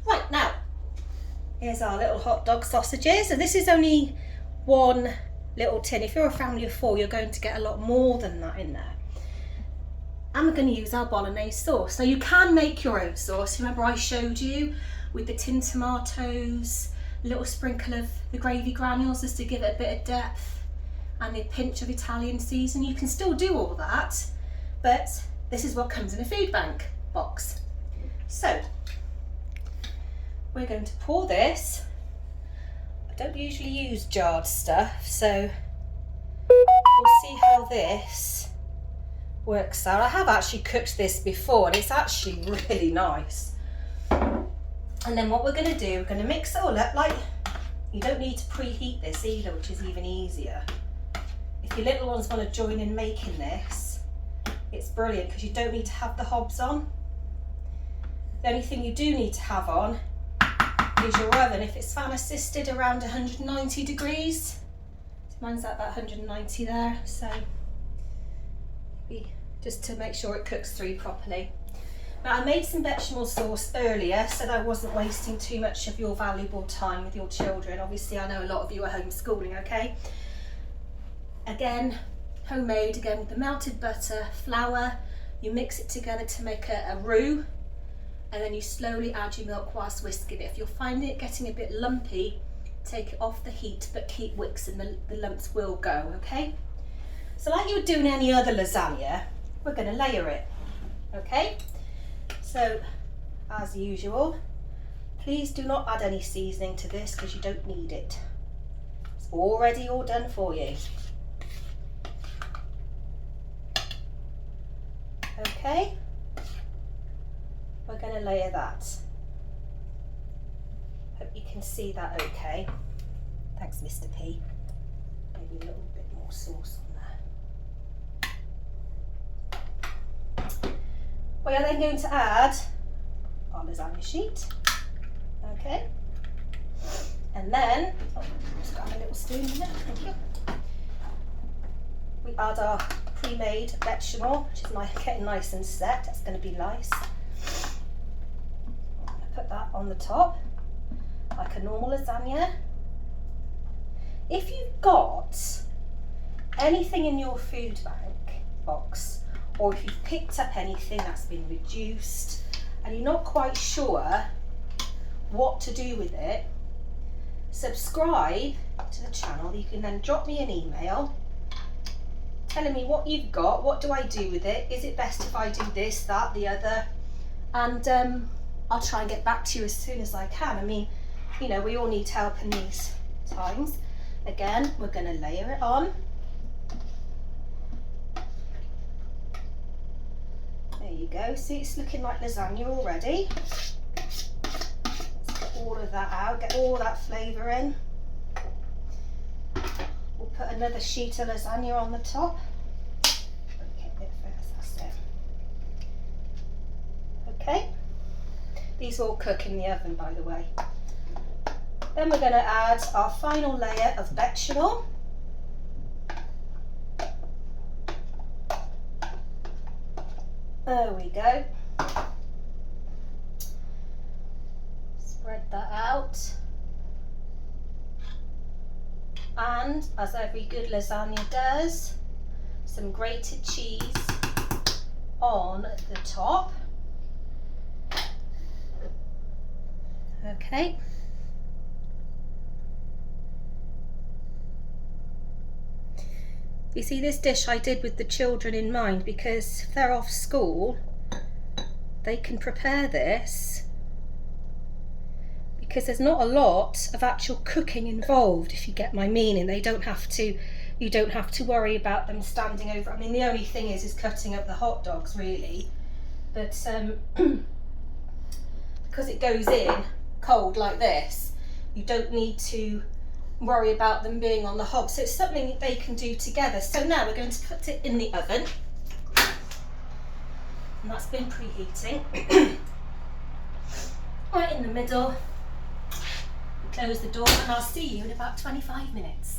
Right, now, here's our little hot dog sausages. And this is only one little tin. If you're a family of 4, you're going to get a lot more than that in there. And we're going to use our bolognese sauce. So you can make your own sauce. Remember I showed you with the tin tomatoes, a little sprinkle of the gravy granules just to give it a bit of depth, and a pinch of Italian seasoning. You can still do all that, but this is what comes in a food bank box. So we're going to pour this. I don't usually use jarred stuff, so we'll see how this works out. I have actually cooked this before and it's actually really nice. And then what we're going to do, we're going to mix it all up. Like, you don't need to preheat this either, which is even easier. If your little ones want to join in making this, it's brilliant because you don't need to have the hobs on. The only thing you do need to have on is your oven. If it's fan assisted, around 190 degrees. Mine's at about 190 there, so just to make sure it cooks through properly. Now, I made some bechamel sauce earlier so that I wasn't wasting too much of your valuable time with your children. Obviously, I know a lot of you are homeschooling, okay? Again, homemade, again with the melted butter, flour. You mix it together to make a roux, and then you slowly add your milk whilst whisking it. If you're finding it getting a bit lumpy, take it off the heat, but keep wixing, the lumps will go, okay? So like you would do in any other lasagna, we're going to layer it, okay? So, as usual, please do not add any seasoning to this because you don't need it. It's already all done for you. Okay, we're going to layer that. Hope you can see that okay. Thanks, Mr. P. Maybe a little bit more sauce on there. We are then going to add our lasagna sheet. Okay. And then, just got a little spoon in there, thank you. We add our pre-made bechamel, which is getting nice and set. That's going to be nice. Put that on the top, like a normal lasagna. If you've got anything in your food bank box, or if you've picked up anything that's been reduced and you're not quite sure what to do with it, subscribe to the channel. You can then drop me an email telling me what you've got, what do I do with it, is it best if I do this, that, the other, and I'll try and get back to you as soon as I can. I mean, you know, we all need help in these times. Again, we're going to layer it on. There you go. See, it's looking like lasagna already. Let's get all of that out, get all that flavour in. We'll put another sheet of lasagna on the top. Okay, a bit first, that's it. Okay. These all cook in the oven, by the way. Then we're going to add our final layer of bechamel. There we go. Spread that out. And, as every good lasagna does, some grated cheese on the top. Okay. You see, this dish I did with the children in mind because if they're off school, they can prepare this because there's not a lot of actual cooking involved, if you get my meaning. You don't have to worry about them standing over. I mean, the only thing is cutting up the hot dogs, really. But because it goes in cold like this, you don't need to worry about them being on the hob. So it's something that they can do together. So now we're going to put it in the oven. And that's been preheating. Right in the middle. Close the door and I'll see you in about 25 minutes.